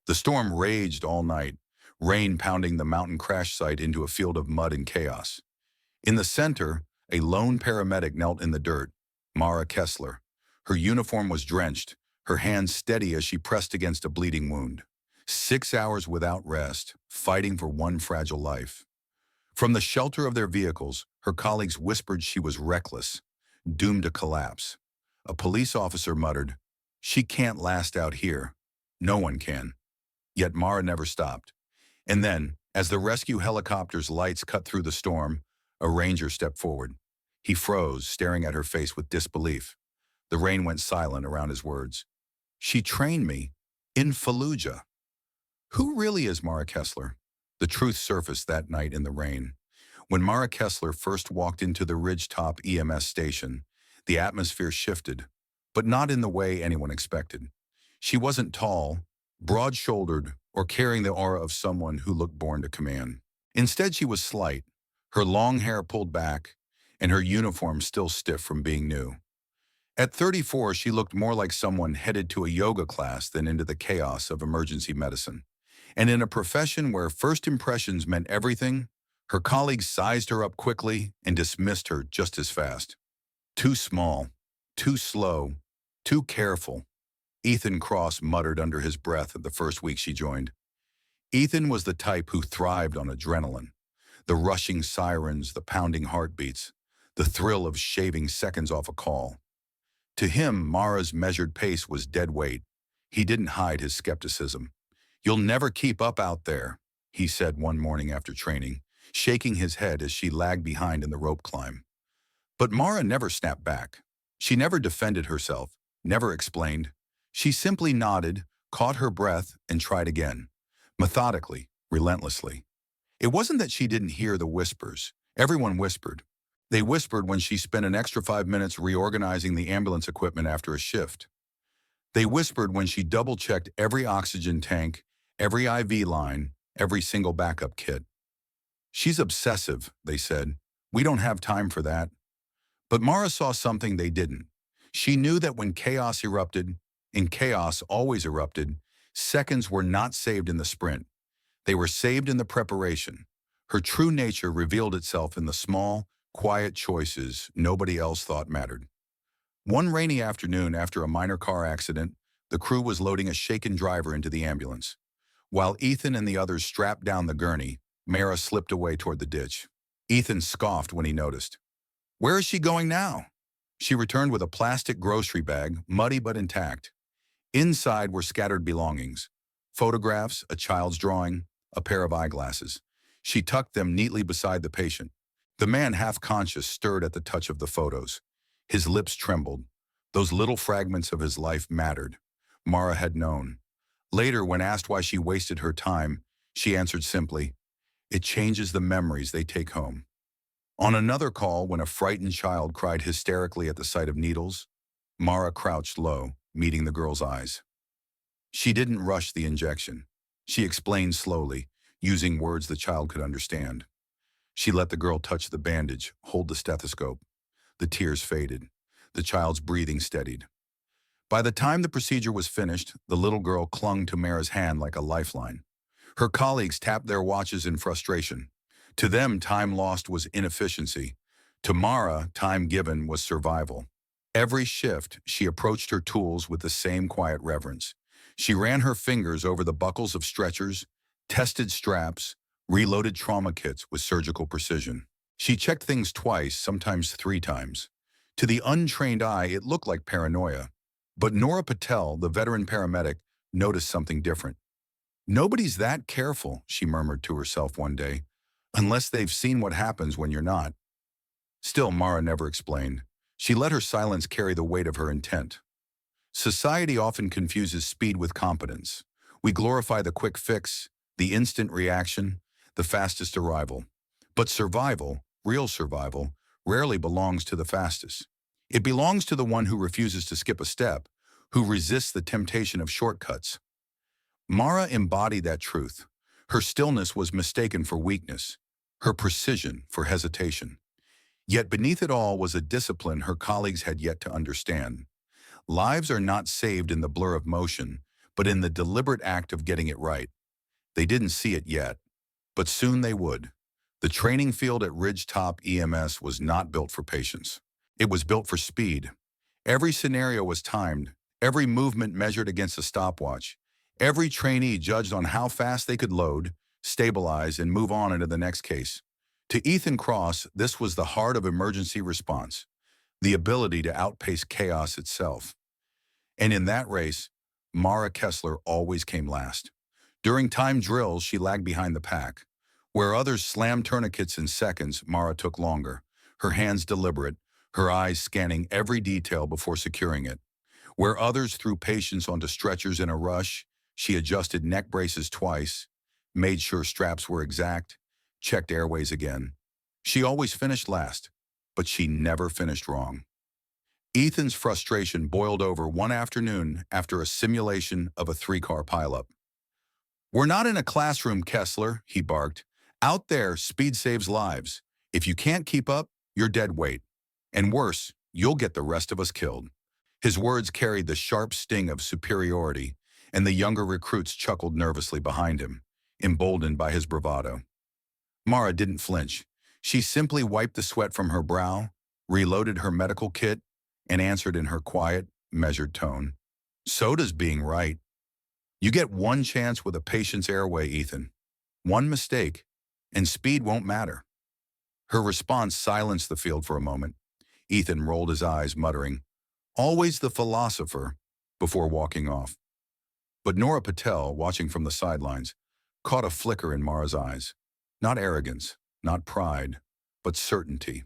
The storm raged all night, rain pounding the mountain crash site into a field of mud and chaos. In the center, a lone paramedic knelt in the dirt, Mara Kessler. Her uniform was drenched, her hands steady as she pressed against a bleeding wound. 6 hours without rest, fighting for one fragile life. From the shelter of their vehicles, her colleagues whispered she was reckless, doomed to collapse. A police officer muttered, "She can't last out here. No one can." Yet Mara never stopped. And then, as the rescue helicopter's lights cut through the storm, a ranger stepped forward. He froze, staring at her face with disbelief. The rain went silent around his words. "She trained me in Fallujah." Who really is Mara Kessler? The truth surfaced that night in the rain. When Mara Kessler first walked into the Ridgetop EMS station, the atmosphere shifted, but not in the way anyone expected. She wasn't tall, broad-shouldered, or carrying the aura of someone who looked born to command. Instead, she was slight, her long hair pulled back, and her uniform still stiff from being new. At 34, she looked more like someone headed to a yoga class than into the chaos of emergency medicine. And in a profession where first impressions meant everything, her colleagues sized her up quickly and dismissed her just as fast. Too small, too slow, too careful, Ethan Cross muttered under his breath the first week she joined. Ethan was the type who thrived on adrenaline. The rushing sirens, the pounding heartbeats, the thrill of shaving seconds off a call. To him, Mara's measured pace was dead weight. He didn't hide his skepticism. "You'll never keep up out there," he said one morning after training, shaking his head as she lagged behind in the rope climb. But Mara never snapped back. She never defended herself, never explained. She simply nodded, caught her breath, and tried again. Methodically, relentlessly. It wasn't that she didn't hear the whispers. Everyone whispered. They whispered when she spent an extra 5 minutes reorganizing the ambulance equipment after a shift. They whispered when she double-checked every oxygen tank, every IV line, every single backup kit. "She's obsessive," they said. "We don't have time for that." But Mara saw something they didn't. She knew that when chaos erupted, and chaos always erupted, seconds were not saved in the sprint. They were saved in the preparation. Her true nature revealed itself in the small, quiet choices nobody else thought mattered. One rainy afternoon after a minor car accident, the crew was loading a shaken driver into the ambulance. While Ethan and the others strapped down the gurney, Mara slipped away toward the ditch. Ethan scoffed when he noticed. "Where is she going now?" She returned with a plastic grocery bag, muddy but intact. Inside were scattered belongings. Photographs, a child's drawing, a pair of eyeglasses. She tucked them neatly beside the patient. The man, half conscious, stirred at the touch of the photos. His lips trembled. Those little fragments of his life mattered. Mara had known. Later, when asked why she wasted her time, she answered simply, "It changes the memories they take home." On another call, when a frightened child cried hysterically at the sight of needles, Mara crouched low, meeting the girl's eyes. She didn't rush the injection. She explained slowly, using words the child could understand. She let the girl touch the bandage, hold the stethoscope. The tears faded. The child's breathing steadied. By the time the procedure was finished, the little girl clung to Mara's hand like a lifeline. Her colleagues tapped their watches in frustration. To them, time lost was inefficiency. To Mara, time given was survival. Every shift, she approached her tools with the same quiet reverence. She ran her fingers over the buckles of stretchers, tested straps, reloaded trauma kits with surgical precision. She checked things twice, sometimes 3 times. To the untrained eye, it looked like paranoia. But Nora Patel, the veteran paramedic, noticed something different. "Nobody's that careful," she murmured to herself one day, "unless they've seen what happens when you're not." Still, Mara never explained. She let her silence carry the weight of her intent. Society often confuses speed with competence. We glorify the quick fix, the instant reaction, the fastest arrival. But survival, real survival, rarely belongs to the fastest. It belongs to the one who refuses to skip a step, who resists the temptation of shortcuts. Mara embodied that truth. Her stillness was mistaken for weakness, her precision for hesitation. Yet beneath it all was a discipline her colleagues had yet to understand. Lives are not saved in the blur of motion, but in the deliberate act of getting it right. They didn't see it yet, but soon they would. The training field at Ridgetop EMS was not built for patience. It was built for speed. Every scenario was timed, every movement measured against a stopwatch, every trainee judged on how fast they could load, stabilize, and move on into the next case. To Ethan Cross, this was the heart of emergency response, the ability to outpace chaos itself. And in that race, Mara Kessler always came last. During time drills, she lagged behind the pack. Where others slammed tourniquets in seconds, Mara took longer, her hands deliberate, her eyes scanning every detail before securing it. Where others threw patients onto stretchers in a rush, she adjusted neck braces twice, made sure straps were exact, checked airways again. She always finished last, but she never finished wrong. Ethan's frustration boiled over one afternoon after a simulation of a three-car pileup. "We're not in a classroom, Kessler," he barked. "Out there, speed saves lives. If you can't keep up, you're dead weight. And worse, you'll get the rest of us killed." His words carried the sharp sting of superiority, and the younger recruits chuckled nervously behind him, emboldened by his bravado. Mara didn't flinch. She simply wiped the sweat from her brow, reloaded her medical kit, and answered in her quiet, measured tone. "So does being right. You get one chance with a patient's airway, Ethan. One mistake, and speed won't matter." Her response silenced the field for a moment. Ethan rolled his eyes, muttering, "Always the philosopher," before walking off. But Nora Patel, watching from the sidelines, caught a flicker in Mara's eyes. Not arrogance, not pride, but certainty.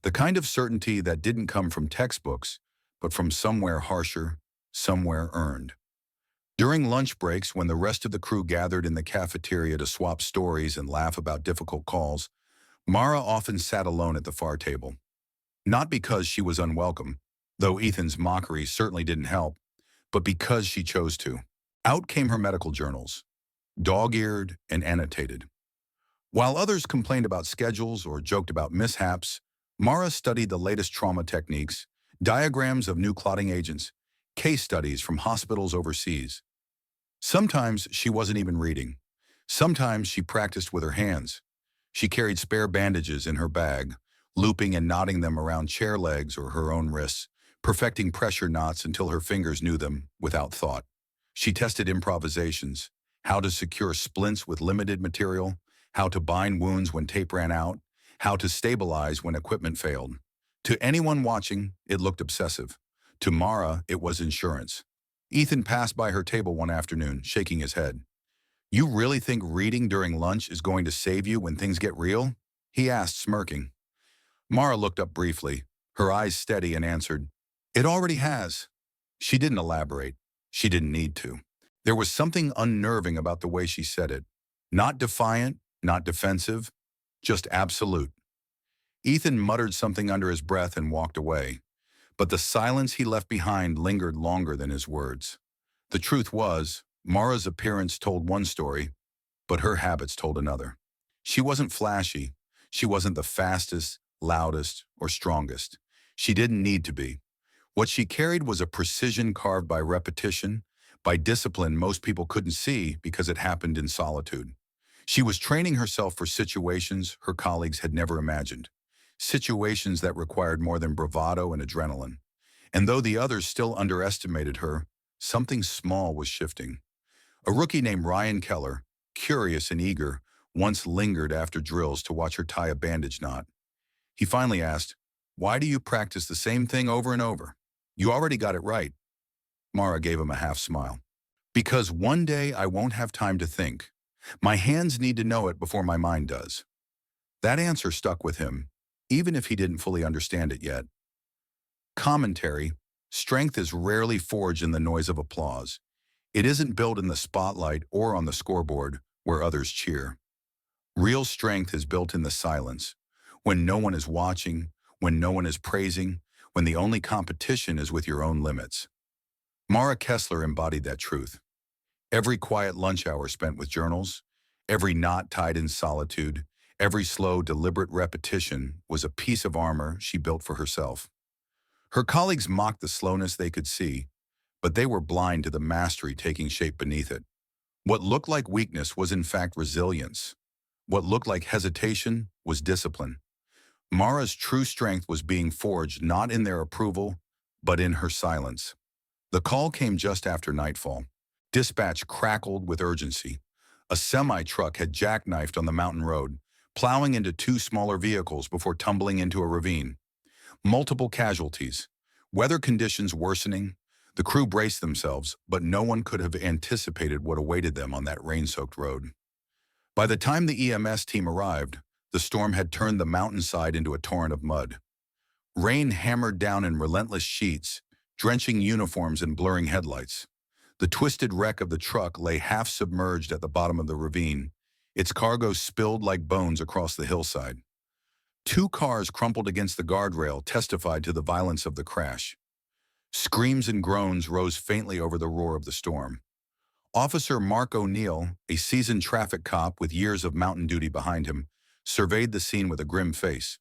The kind of certainty that didn't come from textbooks, but from somewhere harsher, somewhere earned. During lunch breaks, when the rest of the crew gathered in the cafeteria to swap stories and laugh about difficult calls, Mara often sat alone at the far table. Not because she was unwelcome, though Ethan's mockery certainly didn't help, but because she chose to. Out came her medical journals, dog-eared and annotated. While others complained about schedules or joked about mishaps, Mara studied the latest trauma techniques, diagrams of new clotting agents, case studies from hospitals overseas. Sometimes she wasn't even reading. Sometimes she practiced with her hands. She carried spare bandages in her bag, looping and knotting them around chair legs or her own wrists, perfecting pressure knots until her fingers knew them without thought. She tested improvisations, how to secure splints with limited material, how to bind wounds when tape ran out, how to stabilize when equipment failed. To anyone watching, it looked obsessive. To Mara, it was insurance. Ethan passed by her table one afternoon, shaking his head. "You really think reading during lunch is going to save you when things get real?" he asked, smirking. Mara looked up briefly, her eyes steady, and answered, "It already has." She didn't elaborate. She didn't need to. There was something unnerving about the way she said it. Not defiant, not defensive, just absolute. Ethan muttered something under his breath and walked away, but the silence he left behind lingered longer than his words. The truth was, Mara's appearance told one story, but her habits told another. She wasn't flashy. She wasn't the fastest, loudest, or strongest. She didn't need to be. What she carried was a precision carved by repetition, by discipline most people couldn't see because it happened in solitude. She was training herself for situations her colleagues had never imagined, situations that required more than bravado and adrenaline. And though the others still underestimated her, something small was shifting. A rookie named Ryan Keller, curious and eager, once lingered after drills to watch her tie a bandage knot. He finally asked, "Why do you practice the same thing over and over? You already got it right." Mara gave him a half smile. "Because one day I won't have time to think. My hands need to know it before my mind does." That answer stuck with him, even if he didn't fully understand it yet. Commentary: strength is rarely forged in the noise of applause. It isn't built in the spotlight or on the scoreboard where others cheer. Real strength is built in the silence, when no one is watching, when no one is praising, when the only competition is with your own limits. Mara Kessler embodied that truth. Every quiet lunch hour spent with journals, every knot tied in solitude, every slow, deliberate repetition was a piece of armor she built for herself. Her colleagues mocked the slowness they could see, but they were blind to the mastery taking shape beneath it. What looked like weakness was in fact resilience. What looked like hesitation was discipline. Mara's true strength was being forged not in their approval, but in her silence. The call came just after nightfall. Dispatch crackled with urgency. A semi-truck had jackknifed on the mountain road, plowing into two smaller vehicles before tumbling into a ravine. Multiple casualties. Weather conditions worsening. The crew braced themselves, but no one could have anticipated what awaited them on that rain-soaked road. By the time the EMS team arrived, the storm had turned the mountainside into a torrent of mud. Rain hammered down in relentless sheets, drenching uniforms and blurring headlights. The twisted wreck of the truck lay half submerged at the bottom of the ravine, its cargo spilled like bones across the hillside. Two cars crumpled against the guardrail testified to the violence of the crash. Screams and groans rose faintly over the roar of the storm. Officer Mark O'Neill, a seasoned traffic cop with years of mountain duty behind him, surveyed the scene with a grim face.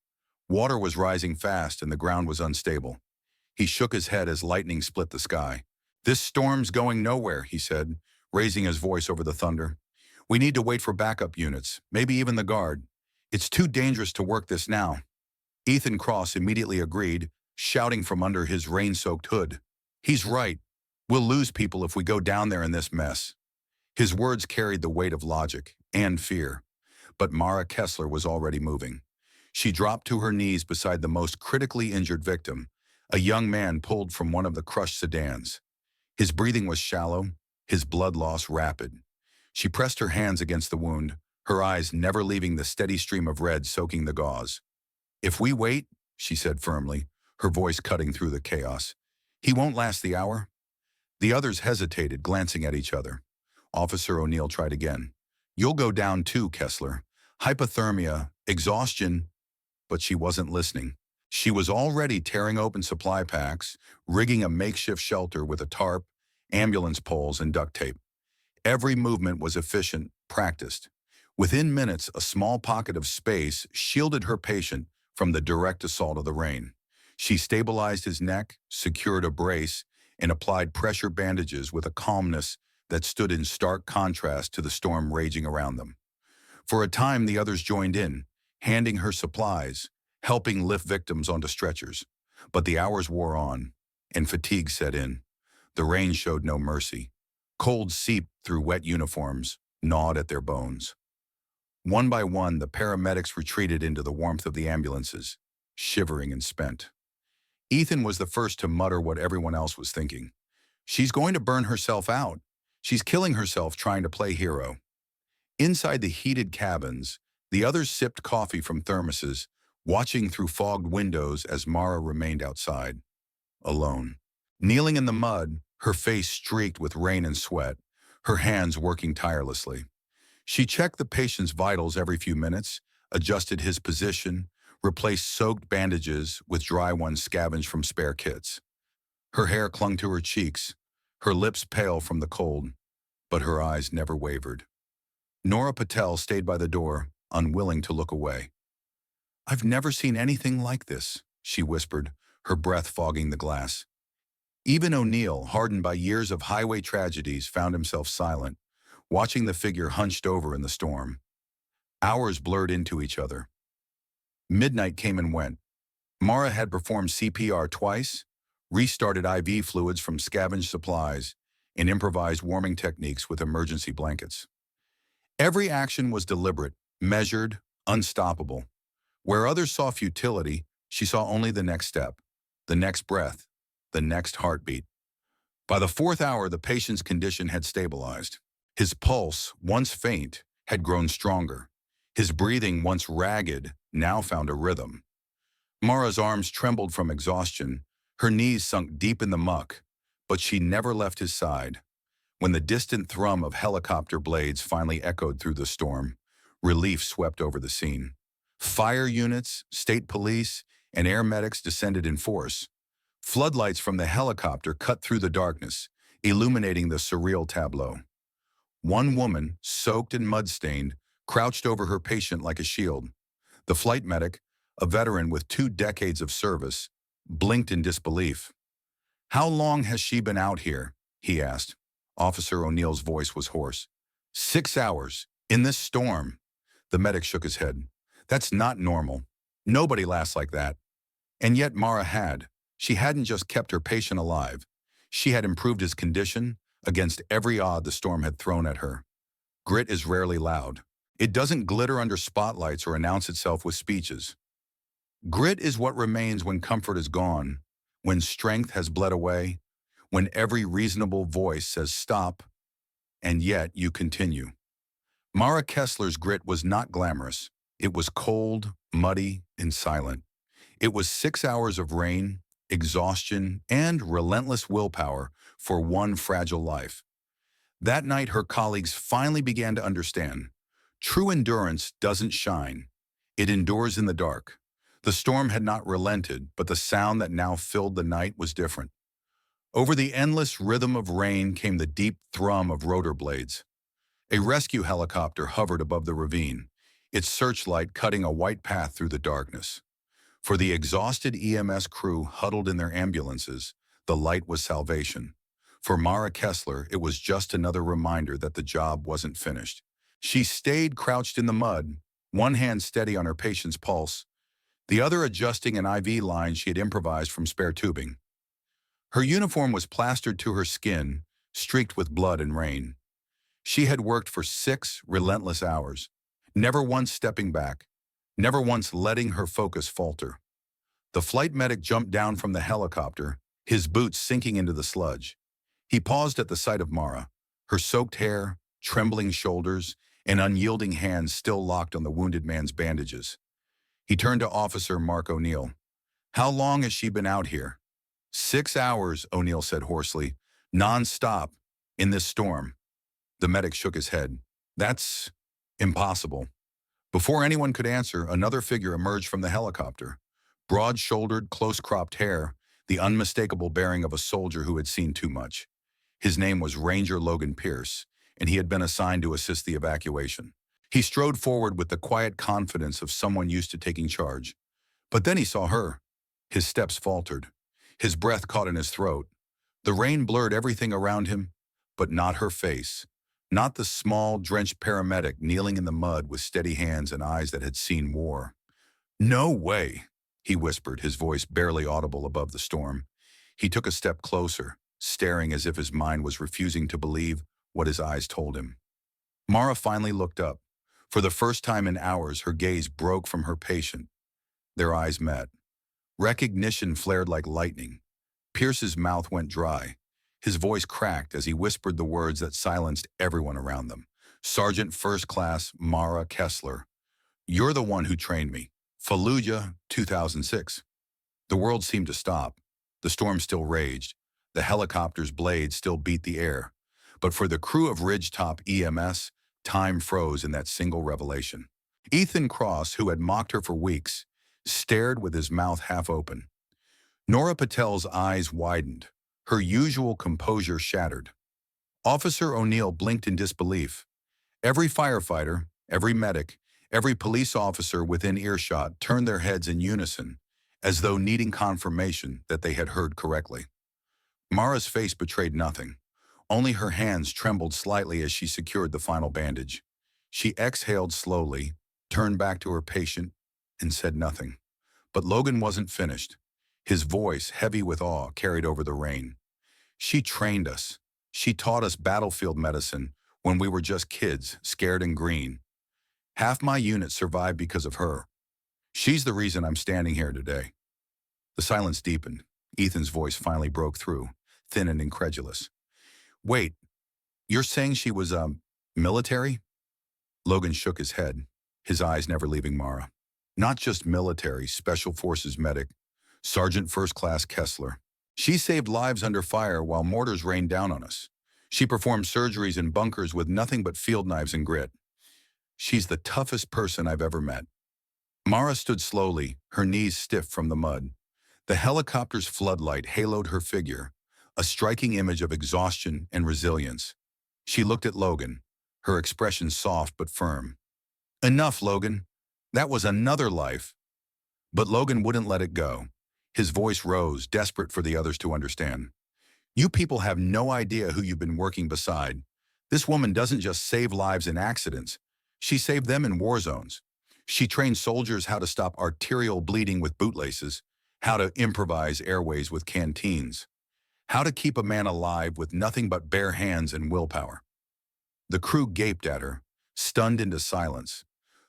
Water was rising fast and the ground was unstable. He shook his head as lightning split the sky. "This storm's going nowhere," he said, raising his voice over the thunder. "We need to wait for backup units, maybe even the guard. It's too dangerous to work this now." Ethan Cross immediately agreed, shouting from under his rain-soaked hood. "He's right. We'll lose people if we go down there in this mess." His words carried the weight of logic and fear. But Mara Kessler was already moving. She dropped to her knees beside the most critically injured victim, a young man pulled from one of the crushed sedans. His breathing was shallow, his blood loss rapid. She pressed her hands against the wound, her eyes never leaving the steady stream of red soaking the gauze. "If we wait," she said firmly, her voice cutting through the chaos, "he won't last the hour." The others hesitated, glancing at each other. Officer O'Neill tried again. "You'll go down too, Kessler. Hypothermia, exhaustion." But she wasn't listening. She was already tearing open supply packs, rigging a makeshift shelter with a tarp, ambulance poles, and duct tape. Every movement was efficient, practiced. Within minutes, a small pocket of space shielded her patient from the direct assault of the rain. She stabilized his neck, secured a brace, and applied pressure bandages with a calmness that stood in stark contrast to the storm raging around them. For a time, the others joined in, handing her supplies, helping lift victims onto stretchers. But the hours wore on, and fatigue set in. The rain showed no mercy. Cold seeped through wet uniforms, gnawed at their bones. One by one, the paramedics retreated into the warmth of the ambulances, shivering and spent. Ethan was the first to mutter what everyone else was thinking. "She's going to burn herself out. She's killing herself trying to play hero." Inside the heated cabins, the others sipped coffee from thermoses, watching through fogged windows as Mara remained outside, alone. Kneeling in the mud, her face streaked with rain and sweat, her hands working tirelessly. She checked the patient's vitals every few minutes, adjusted his position, replaced soaked bandages with dry ones scavenged from spare kits. Her hair clung to her cheeks, her lips pale from the cold, but her eyes never wavered. Nora Patel stayed by the door, unwilling to look away. "I've never seen anything like this," she whispered, her breath fogging the glass. Even O'Neill, hardened by years of highway tragedies, found himself silent, watching the figure hunched over in the storm. Hours blurred into each other. Midnight came and went. Mara had performed CPR twice, restarted IV fluids from scavenged supplies, and improvised warming techniques with emergency blankets. Every action was deliberate, measured, unstoppable. Where others saw futility, she saw only the next step, the next breath, the next heartbeat. By the fourth hour, the patient's condition had stabilized. His pulse, once faint, had grown stronger. His breathing, once ragged, now found a rhythm. Mara's arms trembled from exhaustion, her knees sunk deep in the muck, but she never left his side. When the distant thrum of helicopter blades finally echoed through the storm, relief swept over the scene. Fire units, state police, and air medics descended in force. Floodlights from the helicopter cut through the darkness, illuminating the surreal tableau. One woman, soaked and mud-stained, crouched over her patient like a shield. The flight medic, a veteran with 2 decades of service, blinked in disbelief. "How long has she been out here?" he asked. Officer O'Neill's voice was hoarse. 6 hours. In this storm. The medic shook his head. That's not normal. Nobody lasts like that. And yet Mara had. She hadn't just kept her patient alive. She had improved his condition against every odd the storm had thrown at her. Grit is rarely loud. It doesn't glitter under spotlights or announce itself with speeches. Grit is what remains when comfort is gone, when strength has bled away, when every reasonable voice says stop, and yet you continue. Mara Kessler's grit was not glamorous. It was cold, muddy, and silent. It was 6 hours of rain, exhaustion, and relentless willpower for one fragile life. That night, her colleagues finally began to understand. True endurance doesn't shine. It endures in the dark. The storm had not relented, but the sound that now filled the night was different. Over the endless rhythm of rain came the deep thrum of rotor blades. A rescue helicopter hovered above the ravine, its searchlight cutting a white path through the darkness. For the exhausted EMS crew huddled in their ambulances, the light was salvation. For Mara Kessler, it was just another reminder that the job wasn't finished. She stayed crouched in the mud, one hand steady on her patient's pulse, the other adjusting an IV line she had improvised from spare tubing. Her uniform was plastered to her skin, streaked with blood and rain. She had worked for 6 relentless hours, never once stepping back, never once letting her focus falter. The flight medic jumped down from the helicopter, his boots sinking into the sludge. He paused at the sight of Mara, her soaked hair, trembling shoulders, and unyielding hands still locked on the wounded man's bandages. He turned to Officer Mark O'Neill. "How long has she been out here?" 6 hours, O'Neill said hoarsely, "non-stop, in this storm." The medic shook his head. "That's impossible." Before anyone could answer, another figure emerged from the helicopter. Broad-shouldered, close-cropped hair, the unmistakable bearing of a soldier who had seen too much. His name was Ranger Logan Pierce, and he had been assigned to assist the evacuation. He strode forward with the quiet confidence of someone used to taking charge. But then he saw her. His steps faltered. His breath caught in his throat. The rain blurred everything around him, but not her face. Not the small, drenched paramedic kneeling in the mud with steady hands and eyes that had seen war. "No way," he whispered, his voice barely audible above the storm. He took a step closer, staring as if his mind was refusing to believe what his eyes told him. Mara finally looked up. For the first time in hours, her gaze broke from her patient. Their eyes met. Recognition flared like lightning. Pierce's mouth went dry. His voice cracked as he whispered the words that silenced everyone around them. "Sergeant First Class Mara Kessler. You're the one who trained me. Fallujah, 2006. The world seemed to stop. The storm still raged. The helicopter's blades still beat the air. But for the crew of Ridgetop EMS, time froze in that single revelation. Ethan Cross, who had mocked her for weeks, stared with his mouth half open. Nora Patel's eyes widened. Her usual composure shattered. Officer O'Neill blinked in disbelief. Every firefighter, every medic, every police officer within earshot turned their heads in unison, as though needing confirmation that they had heard correctly. Mara's face betrayed nothing. Only her hands trembled slightly as she secured the final bandage. She exhaled slowly, turned back to her patient, and said nothing. But Logan wasn't finished. His voice, heavy with awe, carried over the rain. "She trained us. She taught us battlefield medicine when we were just kids, scared and green. Half my unit survived because of her. She's the reason I'm standing here today." The silence deepened. Ethan's voice finally broke through, thin and incredulous. "Wait, you're saying she was, military?" Logan shook his head, his eyes never leaving Mara. "Not just military, special forces medic, Sergeant First Class Kessler. She saved lives under fire while mortars rained down on us. She performed surgeries in bunkers with nothing but field knives and grit. She's the toughest person I've ever met." Mara stood slowly, her knees stiff from the mud. The helicopter's floodlight haloed her figure, a striking image of exhaustion and resilience. She looked at Logan, her expression soft but firm. "Enough, Logan. That was another life." But Logan wouldn't let it go. His voice rose, desperate for the others to understand. You people have no idea who you've been working beside. This woman doesn't just save lives in accidents. She saved them in war zones. She trained soldiers how to stop arterial bleeding with bootlaces, how to improvise airways with canteens, how to keep a man alive with nothing but bare hands and willpower. The crew gaped at her, stunned into silence.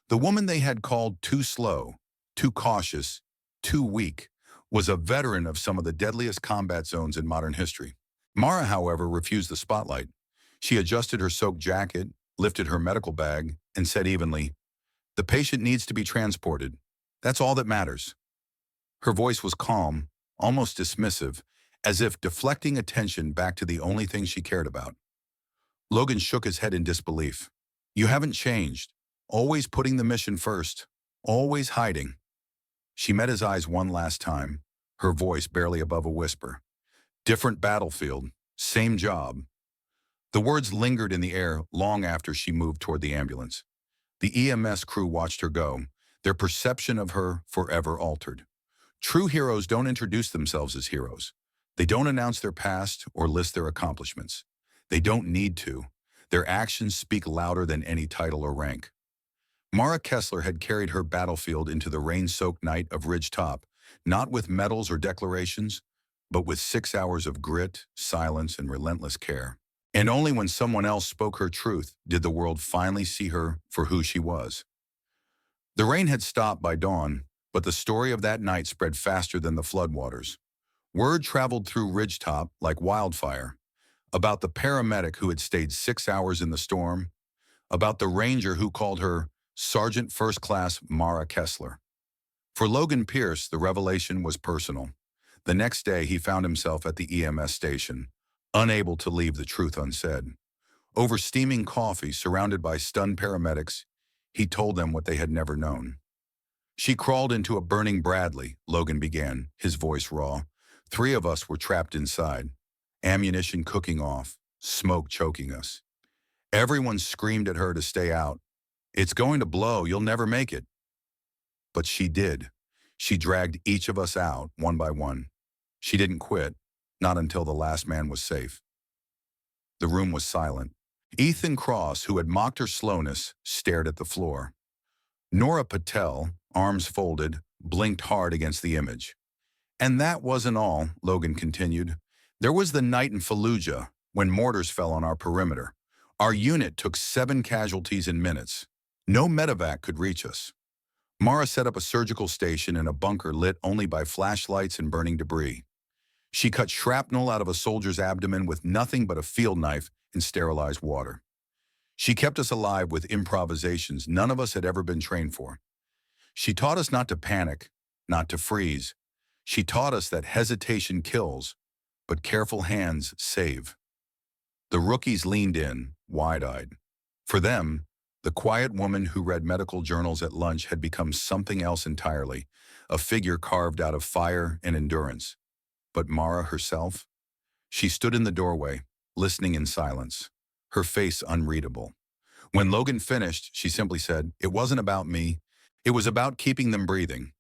The woman they had called too slow, too cautious, too weak, was a veteran of some of the deadliest combat zones in modern history. Mara, however, refused the spotlight. She adjusted her soaked jacket, lifted her medical bag, and said evenly, "The patient needs to be transported. That's all that matters." Her voice was calm, almost dismissive, as if deflecting attention back to the only thing she cared about. Logan shook his head in disbelief. "You haven't changed. Always putting the mission first. Always hiding." She met his eyes one last time, her voice barely above a whisper. "Different battlefield, same job." The words lingered in the air long after she moved toward the ambulance. The EMS crew watched her go, their perception of her forever altered. True heroes don't introduce themselves as heroes. They don't announce their past or list their accomplishments. They don't need to. Their actions speak louder than any title or rank. Mara Kessler had carried her battlefield into the rain-soaked night of Ridge Top, not with medals or declarations, but with 6 hours of grit, silence, and relentless care. And only when someone else spoke her truth did the world finally see her for who she was. The rain had stopped by dawn, but the story of that night spread faster than the floodwaters. Word traveled through Ridgetop like wildfire about the paramedic who had stayed 6 hours in the storm, about the ranger who called her Sergeant First Class Mara Kessler. For Logan Pierce, the revelation was personal. The next day, he found himself at the EMS station, unable to leave the truth unsaid. Over steaming coffee, surrounded by stunned paramedics, he told them what they had never known. "She crawled into a burning Bradley," Logan began, his voice raw. "3 of us were trapped inside, ammunition cooking off, smoke choking us. Everyone screamed at her to stay out. 'It's going to blow, you'll never make it.' But she did. She dragged each of us out, one by one. She didn't quit, not until the last man was safe." The room was silent. Ethan Cross, who had mocked her slowness, stared at the floor. Nora Patel, arms folded, blinked hard against the image. "And that wasn't all," Logan continued. "There was the night in Fallujah, when mortars fell on our perimeter. Our unit took 7 casualties in minutes. No medevac could reach us. Mara set up a surgical station in a bunker lit only by flashlights and burning debris. She cut shrapnel out of a soldier's abdomen with nothing but a field knife and sterilized water. She kept us alive with improvisations none of us had ever been trained for. She taught us not to panic, not to freeze. She taught us that hesitation kills, but careful hands save." The rookies leaned in, wide-eyed. For them, the quiet woman who read medical journals at lunch had become something else entirely, a figure carved out of fire and endurance. But Mara herself? She stood in the doorway, listening in silence, her face unreadable. When Logan finished, she simply said, "It wasn't about me. It was about keeping them breathing."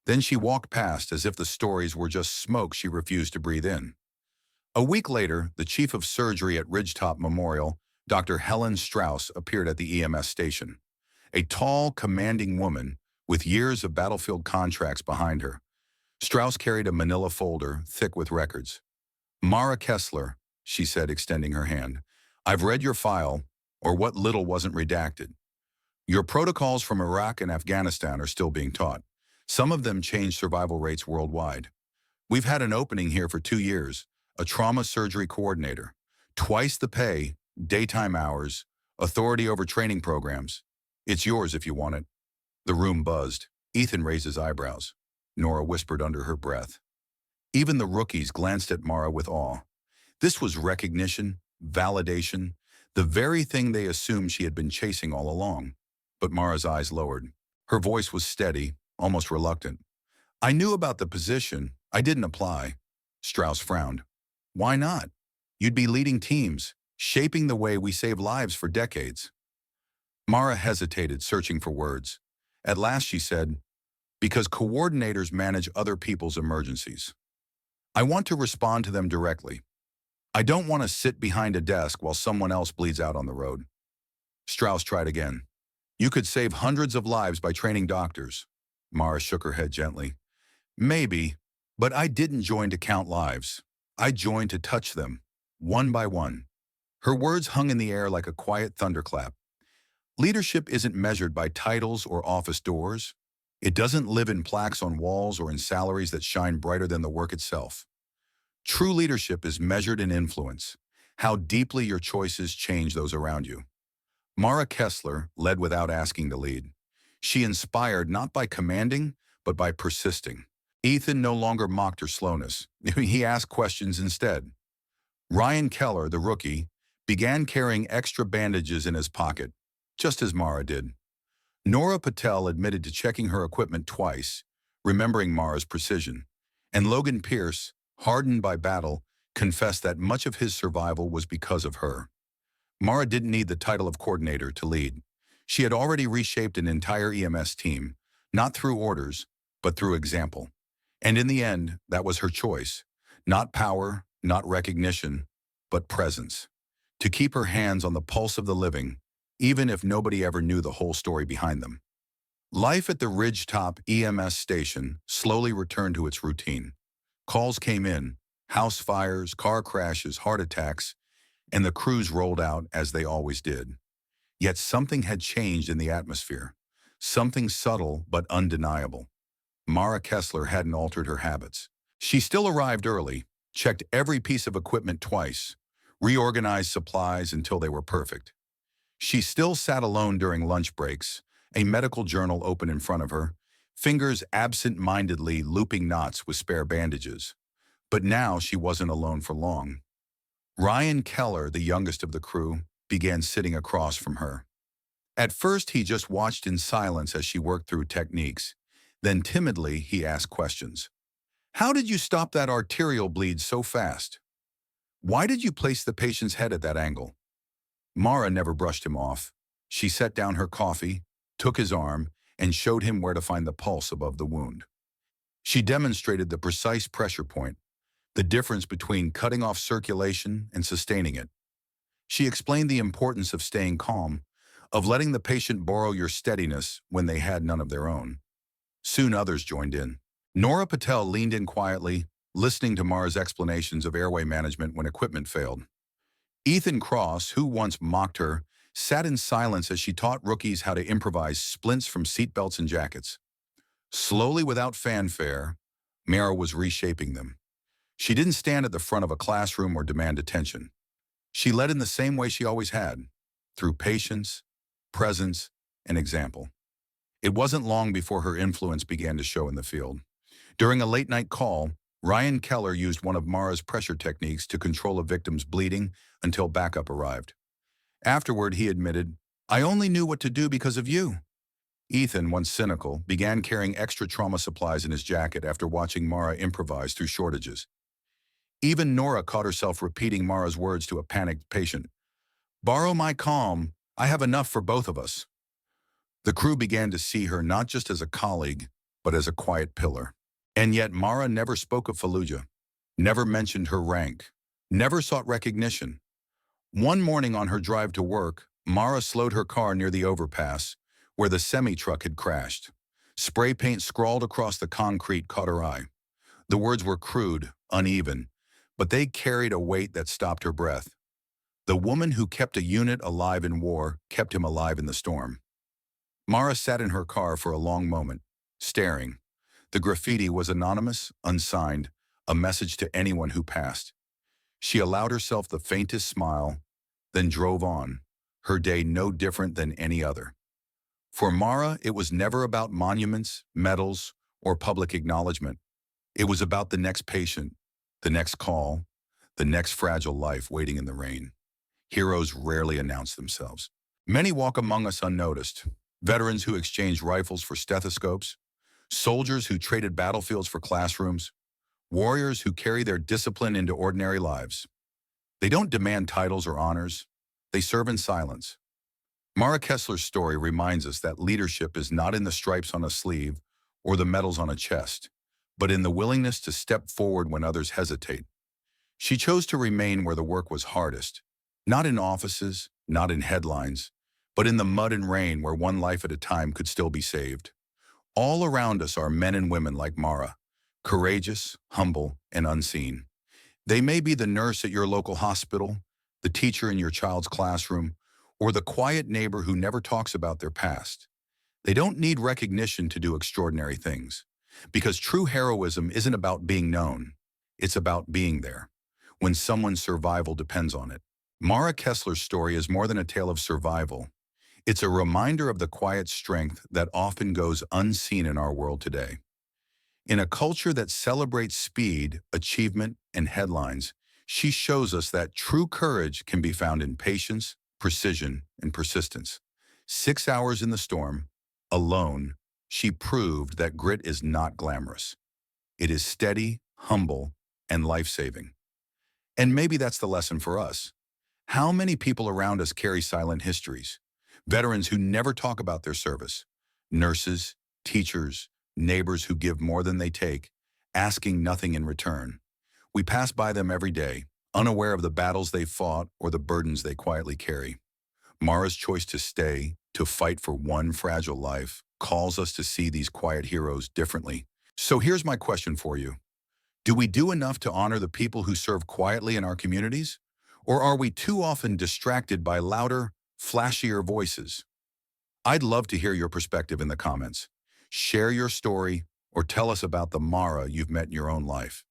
Then she walked past as if the stories were just smoke she refused to breathe in. A week later, the chief of surgery at Ridgetop Memorial, Dr. Helen Strauss, appeared at the EMS station. A tall, commanding woman with years of battlefield contracts behind her. Strauss carried a manila folder, thick with records. "Mara Kessler," she said, extending her hand, "I've read your file, or what little wasn't redacted. Your protocols from Iraq and Afghanistan are still being taught. Some of them change survival rates worldwide. We've had an opening here for 2 years, a trauma surgery coordinator. Twice the pay, daytime hours, authority over training programs. It's yours if you want it." The room buzzed. Ethan raised his eyebrows. Nora whispered under her breath. Even the rookies glanced at Mara with awe. This was recognition, validation, the very thing they assumed she had been chasing all along. But Mara's eyes lowered. Her voice was steady, almost reluctant. "I knew about the position. I didn't apply." Strauss frowned. "Why not? You'd be leading teams, shaping the way we save lives for decades." Mara hesitated, searching for words. At last she said, "Because coordinators manage other people's emergencies. I want to respond to them directly. I don't want to sit behind a desk while someone else bleeds out on the road. Strauss tried again. You could save hundreds of lives by training doctors. Mara shook her head gently. Maybe, but I didn't join to count lives. I joined to touch them, one by one. Her words hung in the air like a quiet thunderclap. Leadership isn't measured by titles or office doors. It doesn't live in plaques on walls or in salaries that shine brighter than the work itself. True leadership is measured in influence, how deeply your choices change those around you. Mara Kessler led without asking to lead. She inspired not by commanding, but by persisting. Ethan no longer mocked her slowness. He asked questions instead. Ryan Keller, the rookie, began carrying extra bandages in his pocket, just as Mara did. Nora Patel admitted to checking her equipment twice, remembering Mara's precision. And Logan Pierce, hardened by battle, confessed that much of his survival was because of her. Mara didn't need the title of coordinator to lead. She had already reshaped an entire EMS team, not through orders, but through example. And in the end, that was her choice. Not power, not recognition, but presence. To keep her hands on the pulse of the living, even if nobody ever knew the whole story behind them. Life at the Ridgetop EMS station slowly returned to its routine. Calls came in, house fires, car crashes, heart attacks, and the crews rolled out as they always did. Yet something had changed in the atmosphere, something subtle but undeniable. Mara Kessler hadn't altered her habits. She still arrived early, checked every piece of equipment twice, reorganized supplies until they were perfect. She still sat alone during lunch breaks, a medical journal open in front of her, fingers absent-mindedly looping knots with spare bandages. But now she wasn't alone for long. Ryan Keller, the youngest of the crew, began sitting across from her. At first, he just watched in silence as she worked through techniques. Then timidly, he asked questions. How did you stop that arterial bleed so fast? Why did you place the patient's head at that angle? Mara never brushed him off. She set down her coffee, took his arm, and showed him where to find the pulse above the wound. She demonstrated the precise pressure point, the difference between cutting off circulation and sustaining it. She explained the importance of staying calm, of letting the patient borrow your steadiness when they had none of their own. Soon others joined in. Nora Patel leaned in quietly, listening to Mara's explanations of airway management when equipment failed. Ethan Cross, who once mocked her, sat in silence as she taught rookies how to improvise splints from seatbelts and jackets. Slowly, without fanfare, Mara was reshaping them. She didn't stand at the front of a classroom or demand attention. She led in the same way she always had, through patience, presence, and example. It wasn't long before her influence began to show in the field. During a late-night call, Ryan Keller used one of Mara's pressure techniques to control a victim's bleeding until backup arrived. Afterward, he admitted, "I only knew what to do because of you." Ethan, once cynical, began carrying extra trauma supplies in his jacket after watching Mara improvise through shortages. Even Nora caught herself repeating Mara's words to a panicked patient. "Borrow my calm. I have enough for both of us." The crew began to see her not just as a colleague, but as a quiet pillar. And yet Mara never spoke of Fallujah, never mentioned her rank, never sought recognition. One morning on her drive to work, Mara slowed her car near the overpass, where the semi-truck had crashed. Spray paint scrawled across the concrete caught her eye. The words were crude, uneven, but they carried a weight that stopped her breath. The woman who kept a unit alive in war kept him alive in the storm. Mara sat in her car for a long moment, staring. The graffiti was anonymous, unsigned, a message to anyone who passed. She allowed herself the faintest smile, then drove on, her day no different than any other. For Mara, it was never about monuments, medals, or public acknowledgement. It was about the next patient, the next call, the next fragile life waiting in the rain. Heroes rarely announce themselves. Many walk among us unnoticed. Veterans who exchanged rifles for stethoscopes, soldiers who traded battlefields for classrooms, warriors who carry their discipline into ordinary lives. They don't demand titles or honors. They serve in silence. Mara Kessler's story reminds us that leadership is not in the stripes on a sleeve or the medals on a chest, but in the willingness to step forward when others hesitate. She chose to remain where the work was hardest, not in offices, not in headlines, but in the mud and rain where one life at a time could still be saved. All around us are men and women like Mara, courageous, humble, and unseen. They may be the nurse at your local hospital, the teacher in your child's classroom, or the quiet neighbor who never talks about their past. They don't need recognition to do extraordinary things, because true heroism isn't about being known. It's about being there, when someone's survival depends on it. Mara Kessler's story is more than a tale of survival. It's a reminder of the quiet strength that often goes unseen in our world today. In a culture that celebrates speed, achievement, and headlines, she shows us that true courage can be found in patience, precision, and persistence. 6 hours in the storm, alone, she proved that grit is not glamorous. It is steady, humble, and life-saving. And maybe that's the lesson for us. How many people around us carry silent histories? Veterans who never talk about their service, nurses, teachers, neighbors who give more than they take, asking nothing in return. We pass by them every day, unaware of the battles they fought or the burdens they quietly carry. Mara's choice to stay, to fight for one fragile life, calls us to see these quiet heroes differently. So here's my question for you. Do we do enough to honor the people who serve quietly in our communities? Or are we too often distracted by louder, flashier voices? I'd love to hear your perspective in the comments. Share your story or tell us about the Mara you've met in your own life.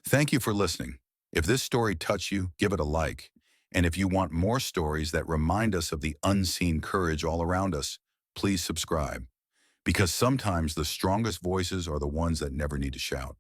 Thank you for listening. If this story touched you, give it a like. And if you want more stories that remind us of the unseen courage all around us, please subscribe. Because sometimes the strongest voices are the ones that never need to shout.